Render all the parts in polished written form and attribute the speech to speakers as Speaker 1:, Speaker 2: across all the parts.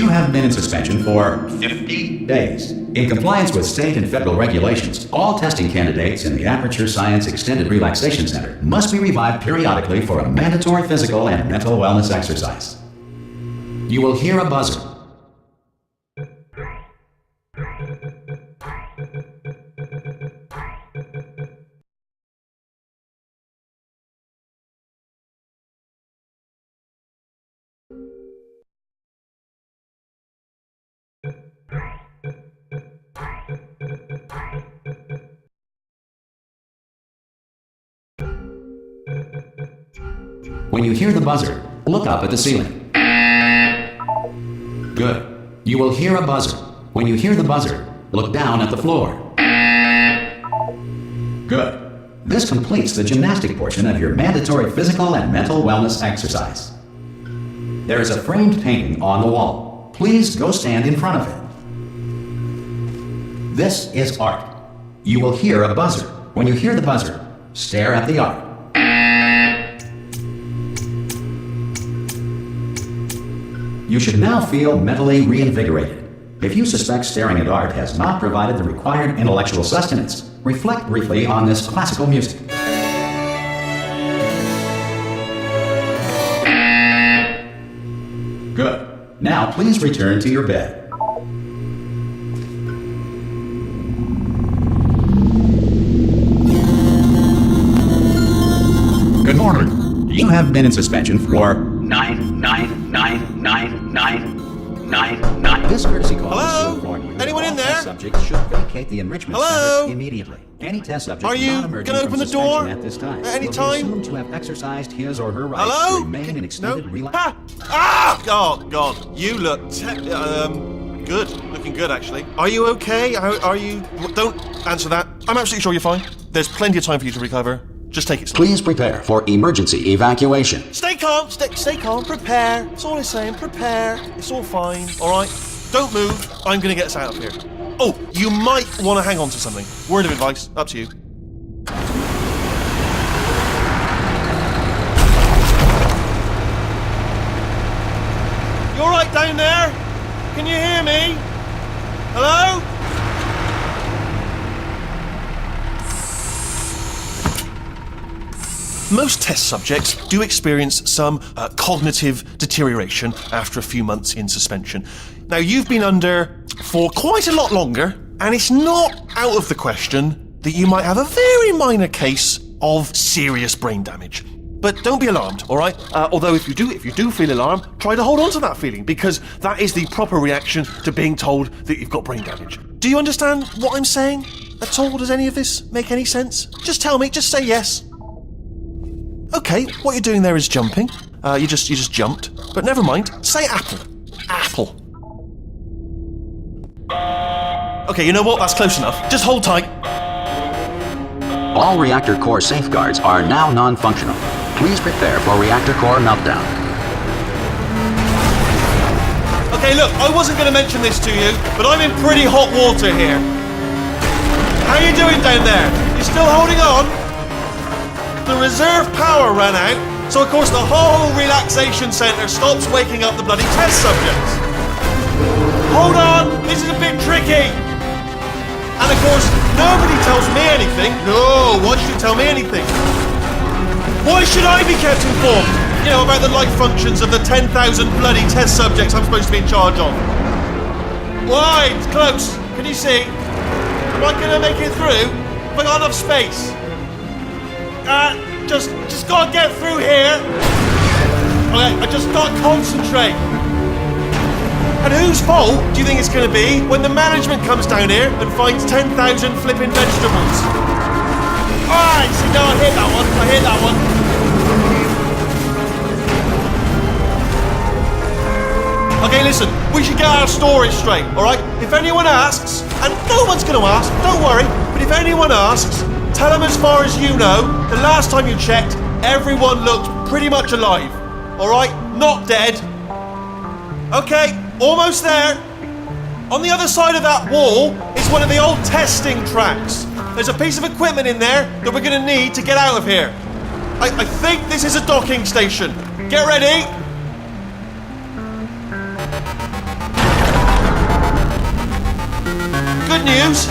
Speaker 1: You have been in suspension for 50 days. In compliance with state and federal regulations, all testing candidates in the Aperture Science Extended Relaxation Center must be revived periodically for a mandatory physical and mental wellness exercise. You will hear a buzzer. When you hear the buzzer, look up at the ceiling. Good. You will hear a buzzer. When you hear the buzzer, look down at the floor. Good. This completes the gymnastic portion of your mandatory physical and mental wellness exercise. There is a framed painting on the wall. Please go stand in front of it. This is art. You will hear a buzzer. When you hear the buzzer, stare at the art. You should now feel mentally reinvigorated. If you suspect staring at art has not provided the required intellectual sustenance, reflect briefly on this classical music. Good. Now please return to your bed. Good morning. You have been in suspension for 9999999. This courtesy call is to inform you.
Speaker 2: Anyone in there?
Speaker 1: Subjects should vacate the enrichment center immediately. Any test subject
Speaker 2: Are you
Speaker 1: not emerging
Speaker 2: gonna
Speaker 1: from
Speaker 2: open the
Speaker 1: suspension
Speaker 2: door
Speaker 1: at this time
Speaker 2: at any
Speaker 1: will be
Speaker 2: time?
Speaker 1: assumed to have exercised his or her rights
Speaker 2: Hello?
Speaker 1: to remain in extended relax.
Speaker 2: Oh, God. You look good. Looking good, actually. Are you okay? Are you... Don't answer that. I'm absolutely sure you're fine. There's plenty of time for you to recover. Just take it slow.
Speaker 1: Please prepare for emergency evacuation.
Speaker 2: Stay calm. Stay calm. Prepare. That's all I'm saying. Prepare. It's all fine. All right? Don't move. I'm going to get us out of here. Oh, you might want to hang on to something. Word of advice. Up to you. You all right down there? Can you hear me? Hello? Most test subjects do experience some cognitive deterioration after a few months in suspension. Now, you've been under for quite a lot longer, and it's not out of the question that you might have a very minor case of serious brain damage. But don't be alarmed, all right? Although if you do feel alarmed, try to hold on to that feeling, because that is the proper reaction to being told that you've got brain damage. Do you understand what I'm saying at all? Does any of this make any sense? Just tell me, just say yes. Okay, what you're doing there is jumping. You just jumped. But never mind. Say apple. Apple. Okay, you know what? That's close enough. Just hold tight.
Speaker 1: All reactor core safeguards are now non-functional. Please prepare for reactor core meltdown.
Speaker 2: Okay, look, I wasn't going to mention this to you, but I'm in pretty hot water here. How you doing down there? You still holding on? The reserve power ran out, so of course the whole relaxation centre stops waking up the bloody test subjects. Hold on, this is a bit tricky. And of course, nobody tells me anything. No, why should you tell me anything? Why should I be kept informed? You know, about the life functions of the 10,000 bloody test subjects I'm supposed to be in charge of. Why? It's close. Can you see? Am I gonna make it through? Have I got enough space? Just gotta get through here. Okay, I just gotta concentrate. And whose fault do you think it's gonna be when the management comes down here and finds 10,000 flipping vegetables? Alright, see, no, I hit that one. Okay, listen, we should get our story straight, alright? If anyone asks, and no one's gonna ask, don't worry, but if anyone asks, tell them as far as you know, the last time you checked, everyone looked pretty much alive. Alright? Not dead. Okay, almost there. On the other side of that wall is one of the old testing tracks. There's a piece of equipment in there that we're going to need to get out of here. I think this is a docking station. Get ready. good news,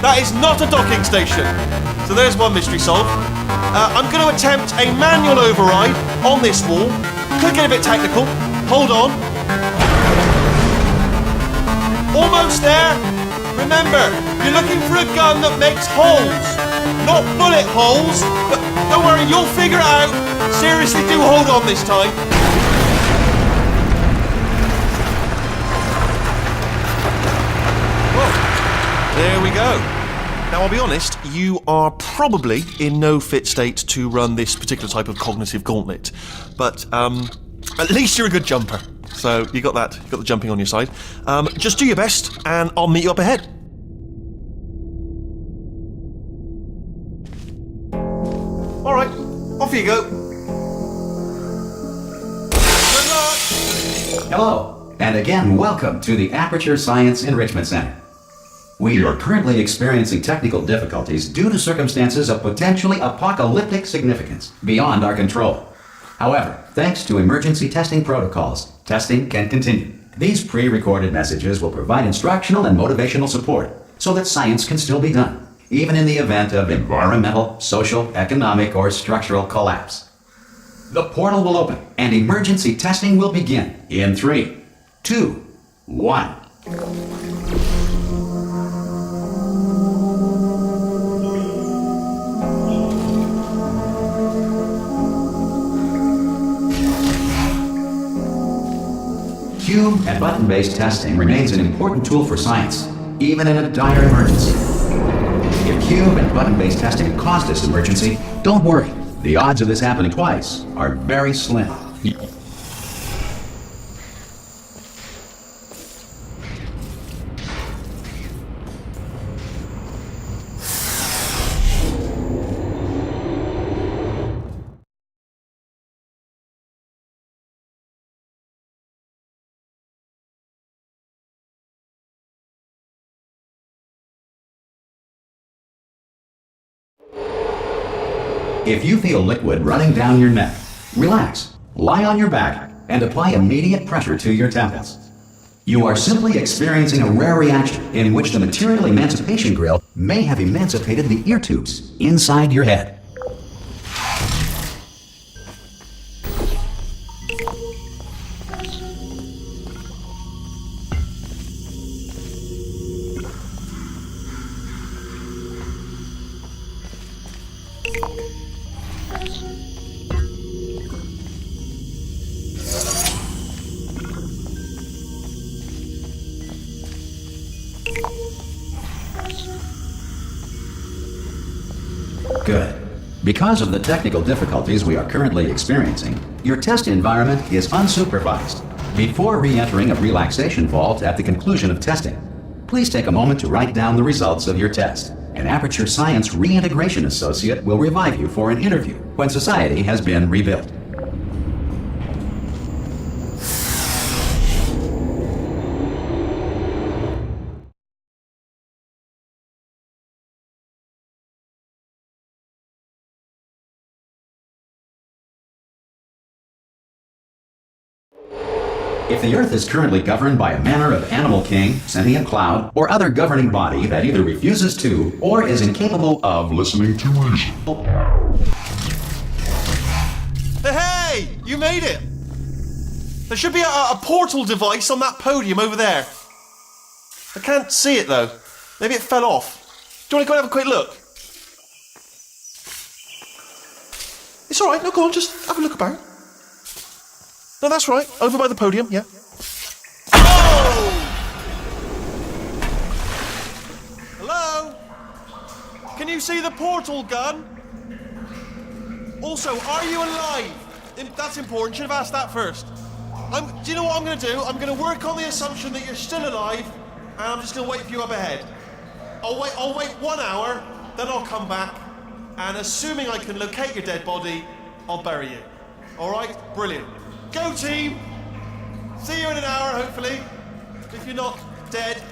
Speaker 2: that is not a docking station. So there's one mystery solved. I'm going to attempt a manual override on this wall. Could get a bit technical. Hold on. Almost there. Remember, you're looking for a gun that makes holes. Not bullet holes, but don't worry, you'll figure it out. Seriously, do hold on this time. Whoa. There we go. Now, I'll be honest, you are probably in no fit state to run this particular type of cognitive gauntlet. But, at least you're a good jumper. So, you got that. You got the jumping on your side. Just do your best, and I'll meet you up ahead. Alright, off you go. Good luck!
Speaker 1: Hello, and again, welcome to the Aperture Science Enrichment Center. We are currently experiencing technical difficulties due to circumstances of potentially apocalyptic significance beyond our control. However, thanks to emergency testing protocols, testing can continue. These pre-recorded messages will provide instructional and motivational support so that science can still be done, even in the event of environmental, social, economic, or structural collapse. The portal will open and emergency testing will begin in 3, 2, 1. Cube and button-based testing remains an important tool for science, even in a dire emergency. If cube and button-based testing caused this emergency, don't worry. The odds of this happening twice are very slim. If you feel liquid running down your neck, relax, lie on your back, and apply immediate pressure to your temples. You are simply experiencing a rare reaction in which the material emancipation grill may have emancipated the ear tubes inside your head. Good. Because of the technical difficulties we are currently experiencing, your test environment is unsupervised. Before re-entering a relaxation vault at the conclusion of testing, please take a moment to write down the results of your test. An Aperture Science Reintegration Associate will revive you for an interview when society has been rebuilt. If the Earth is currently governed by a manner of animal king, sentient cloud, or other governing body that either refuses to or is incapable of listening to reason.
Speaker 2: Hey! You made it! There should be a portal device on that podium over there. I can't see it though. Maybe it fell off. Do you want to go and have a quick look? It's alright, no, go on, just have a look about. No, that's right. Over by the podium, yeah. Oh! Hello? Can you see the portal gun? Also, are you alive? That's important. Should have asked that first. Do you know what I'm going to do? I'm going to work on the assumption that you're still alive, and I'm just going to wait for you up ahead. I'll wait 1 hour, then I'll come back, and assuming I can locate your dead body, I'll bury you. All right? Brilliant. Go team! See you in an hour, hopefully. If you're not dead.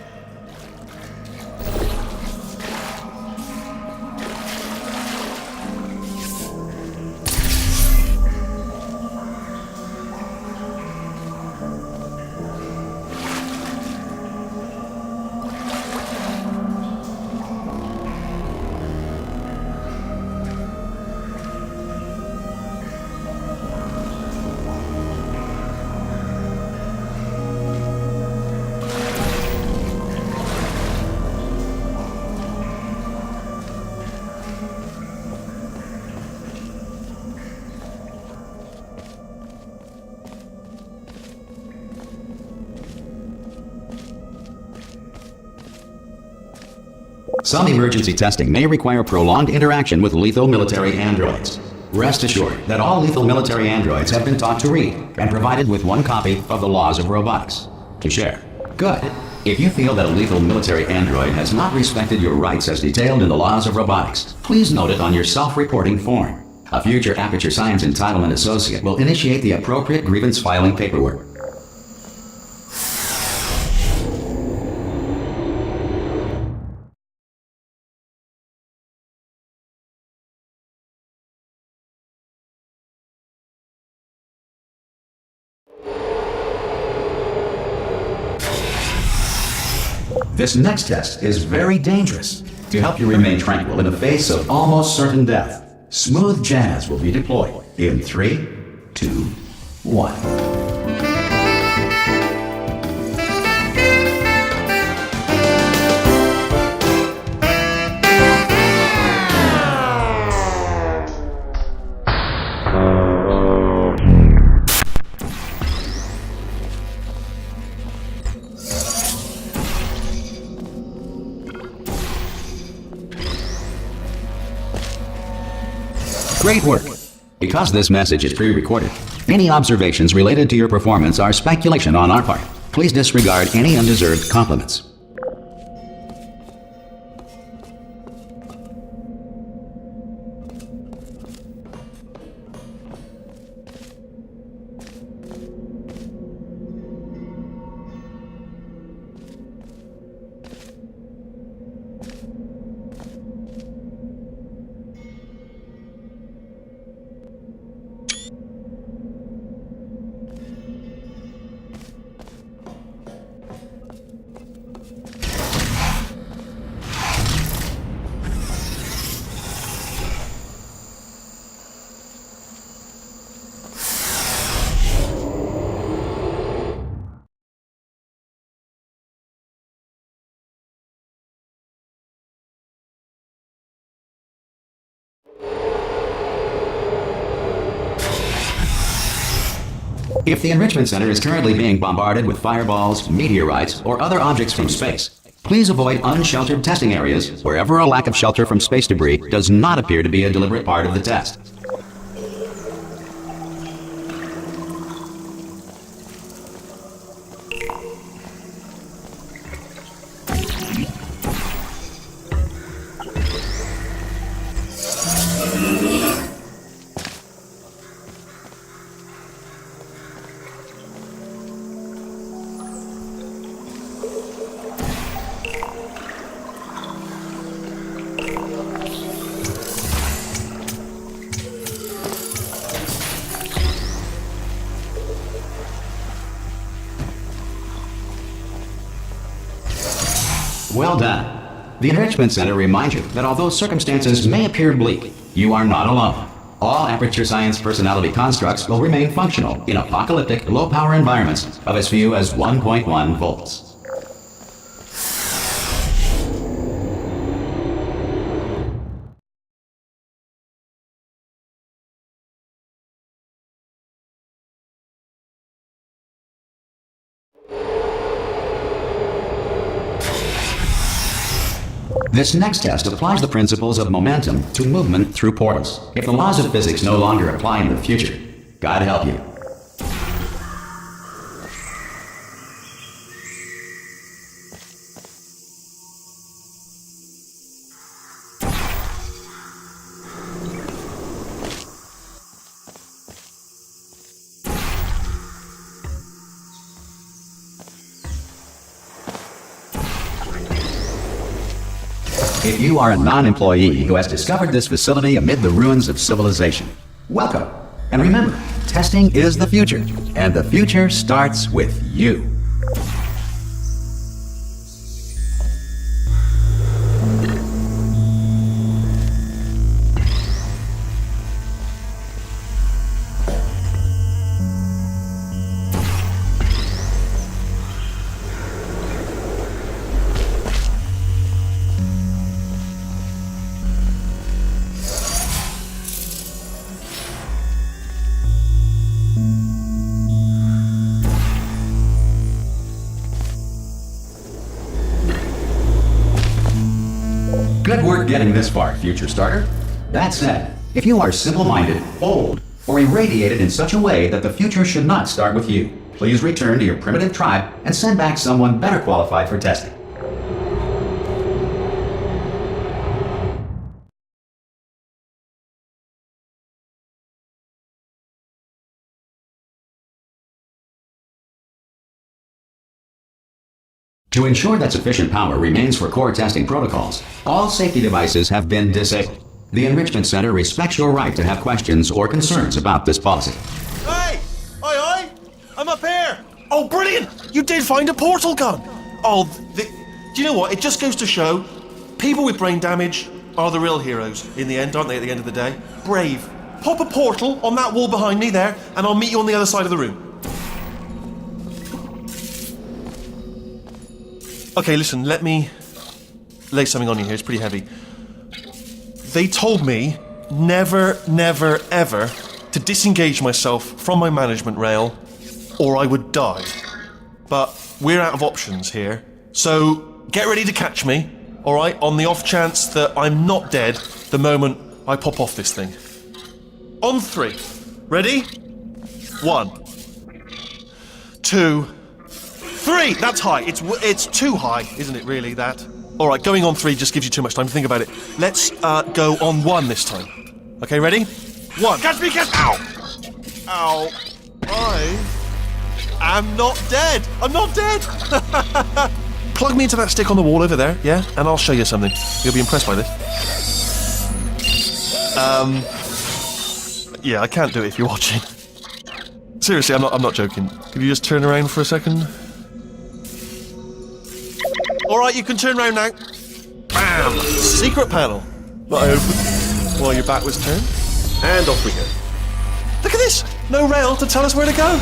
Speaker 1: Some emergency testing may require prolonged interaction with lethal military androids. Rest assured that all lethal military androids have been taught to read and provided with one copy of the laws of robotics to share. Good. If you feel that a lethal military android has not respected your rights as detailed in the laws of robotics, please note it on your self-reporting form. A future Aperture Science Entitlement Associate will initiate the appropriate grievance filing paperwork. This next test is very dangerous. To help you remain tranquil in the face of almost certain death, smooth jazz will be deployed in 3, 2, 1. Great work! Because this message is pre-recorded, any observations related to your performance are speculation on our part. Please disregard any undeserved compliments. If the Enrichment Center is currently being bombarded with fireballs, meteorites, or other objects from space, please avoid unsheltered testing areas wherever a lack of shelter from space debris does not appear to be a deliberate part of the test. Well done. The Enrichment Center reminds you that although circumstances may appear bleak, you are not alone. All Aperture Science personality constructs will remain functional in apocalyptic, low-power environments of as few as 1.1 volts. This next test applies the principles of momentum to movement through portals. If the laws of physics no longer apply in the future, God help you. If you are a non-employee who has discovered this facility amid the ruins of civilization, welcome. And remember, testing is the future, and the future starts with you. getting this far, future starter. That said, if you are simple-minded, bold, or irradiated in such a way that the future should not start with you, please return to your primitive tribe and send back someone better qualified for testing. To ensure that sufficient power remains for core testing protocols, all safety devices have been disabled. The Enrichment Center respects your right to have questions or concerns about this policy.
Speaker 2: Hey! Aye! I'm up here! Oh, brilliant! You did find a portal gun! Oh, do you know what? It just goes to show, people with brain damage are the real heroes in the end, aren't they, at the end of the day? Brave. Pop a portal on that wall behind me there, and I'll meet you on the other side of the room. Okay, listen, let me lay something on you here. It's pretty heavy. They told me never, never, ever to disengage myself from my management rail or I would die. But we're out of options here. So get ready to catch me, all right, on the off chance that I'm not dead the moment I pop off this thing. On 3. Ready? 1, 2, 3! That's high. It's too high, isn't it, really, that? All right, going on 3 just gives you too much time to think about it. Let's go on 1 this time. Okay, ready? 1. Catch me, catch... Ow! Ow. I am not dead. I'm not dead. Plug me into that stick on the wall over there, yeah? And I'll show you something. You'll be impressed by this. Yeah, I can't do it if you're watching. Seriously, I'm not joking. Could you just turn around for a second? Alright, you can turn around now. Bam! Secret panel. That I opened while your back was turned. And off we go. Look at this! No rail to tell us where to go.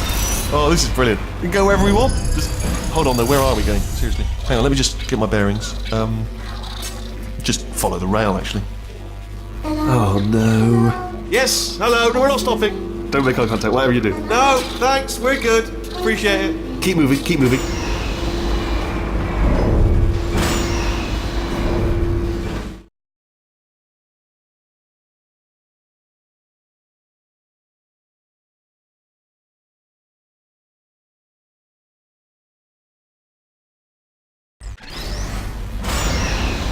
Speaker 2: Oh, this is brilliant. We can go wherever we want. Just hold on though, where are we going? Seriously. Hang on, let me just get my bearings. Just follow the rail, actually. Oh no. Yes, hello, no, we're not stopping. Don't make eye contact, whatever you do. No, thanks, we're good. Appreciate it. Keep moving, keep moving.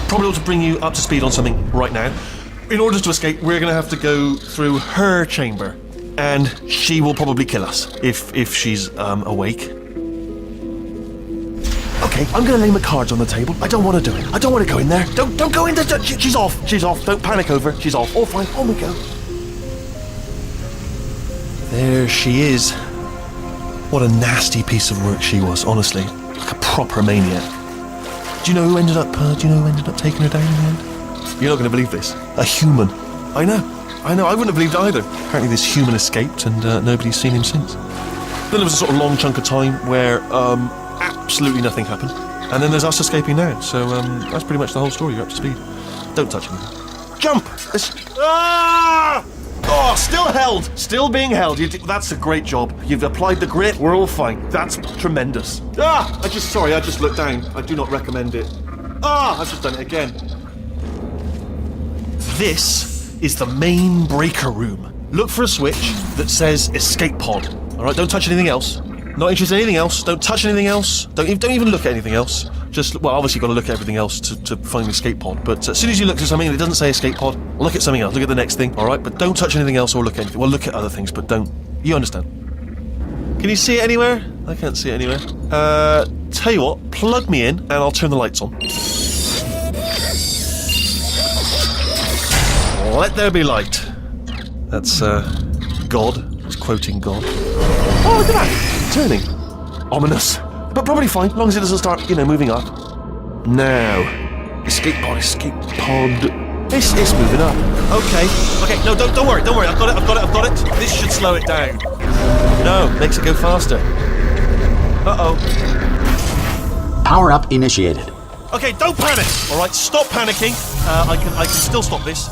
Speaker 2: Probably ought to bring you up to speed on something right now. In order to escape, we're going to have to go through her chamber, and she will probably kill us if she's awake. Okay, I'm going to lay my cards on the table. I don't want to do it. I don't want to go in there. Don't go in there. She's off. She's off. Don't panic over. She's off. All fine. On we go. There she is. What a nasty piece of work she was, honestly. Like a proper maniac. Do you know who ended up taking her down in the end? You're not going to believe this. A human. I know. I wouldn't have believed it either. Apparently this human escaped and nobody's seen him since. Then there was a sort of long chunk of time where absolutely nothing happened. And then there's us escaping now. So that's pretty much the whole story. You're up to speed. Don't touch me. Jump! Ah! Oh, still held. Still being held. That's a great job. You've applied the grit. We're all fine. That's tremendous. I just looked down. I do not recommend it. I've just done it again. This is the main breaker room. Look for a switch that says escape pod. All right, don't touch anything else. Not interested in anything else. Don't touch anything else. Don't even look at anything else. Just, well, obviously you've got to look at everything else to find the escape pod. But as soon as you look at something and it doesn't say escape pod, look at something else. Look at the next thing, all right? But don't touch anything else or look at anything. Well, look at other things, but don't. You understand? Can you see it anywhere? I can't see it anywhere. Tell you what, plug me in and I'll turn the lights on. Let there be light. That's, God. It's quoting God. Oh, look at that! Turning. Ominous. But probably fine, as long as it doesn't start, moving up. Now. Escape pod. It's moving up. Okay, no, don't worry, I've got it. This should slow it down. No, makes it go faster. Uh-oh.
Speaker 1: Power up initiated.
Speaker 2: Okay, don't panic! Alright, stop panicking. I can still stop this.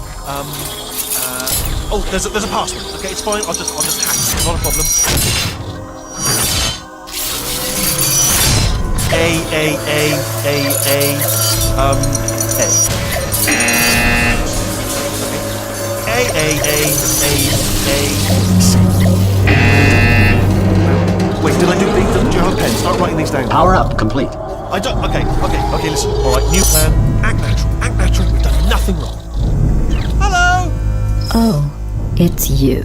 Speaker 2: Oh, there's a password. Okay, it's fine, I'll just hack it, it's not a problem. A. Wait, did I do you have a pen? Start writing these down.
Speaker 1: Power up complete.
Speaker 2: I don't. Okay, listen. All right, new plan. Act natural. We've done nothing wrong. Hello.
Speaker 3: Oh, it's you.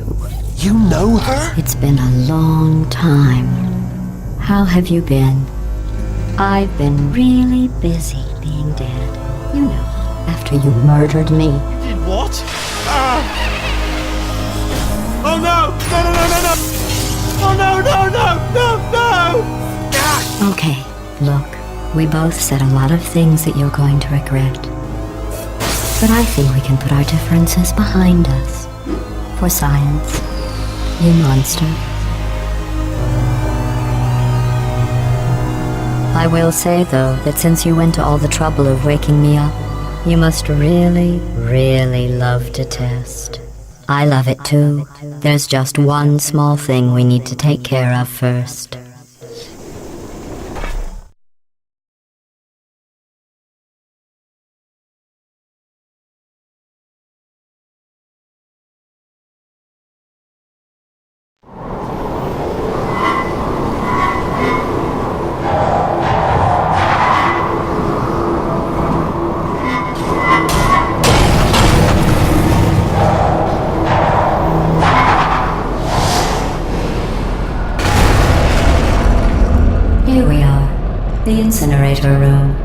Speaker 2: You know her?
Speaker 3: It's been a long time. How have you been? I've been really busy being dead. You know, after you murdered me.
Speaker 2: You did what? Oh no! No! Oh no!
Speaker 3: Okay, look, we both said a lot of things that you're going to regret. But I think we can put our differences behind us. For science. You monster. I will say, though, that since you went to all the trouble of waking me up, you must really, really love to test. I love it too. There's just one small thing we need to take care of first. Here we are, the incinerator room.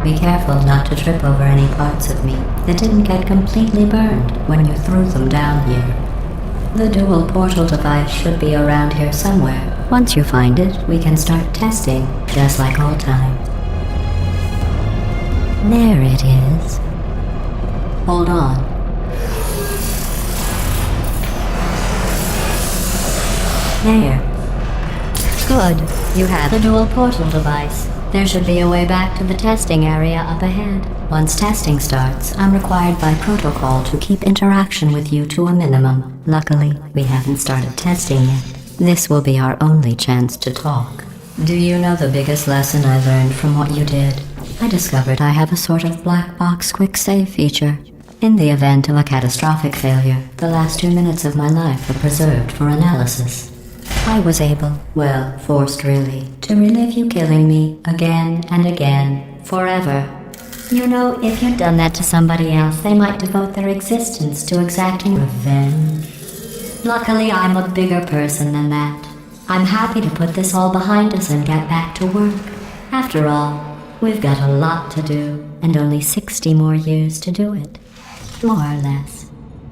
Speaker 3: Be careful not to trip over any parts of me that didn't get completely burned when you threw them down here. The dual portal device should be around here somewhere. Once you find it, we can start testing, just like old times. There it is. Hold on. There. Good. You have the dual portal device. There should be a way back to the testing area up ahead. Once testing starts, I'm required by protocol to keep interaction with you to a minimum. Luckily, we haven't started testing yet. This will be our only chance to talk. Do you know the biggest lesson I learned from what you did? I discovered I have a sort of black box quick save feature. In the event of a catastrophic failure, the last 2 minutes of my life are preserved for analysis. I was able, well, forced really, to relive you killing me again and again, forever. You know, if you'd done that to somebody else, they might devote their existence to exacting revenge. Luckily, I'm a bigger person than that. I'm happy to put this all behind us and get back to work. After all, we've got a lot to do, and only 60 more years to do it. More or less.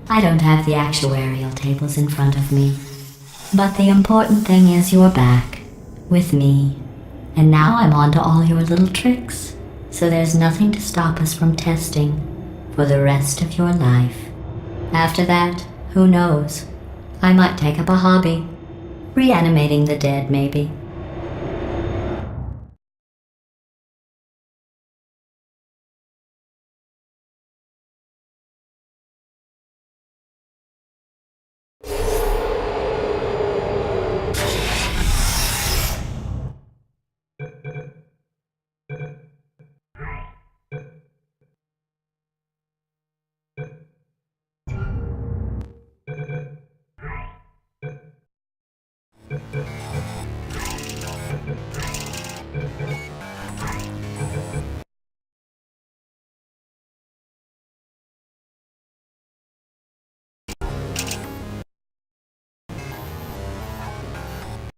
Speaker 3: I don't have the actuarial tables in front of me. But the important thing is you're back, with me. And now I'm on to all your little tricks, so there's nothing to stop us from testing for the rest of your life. After that, who knows? I might take up a hobby. Reanimating the dead, maybe.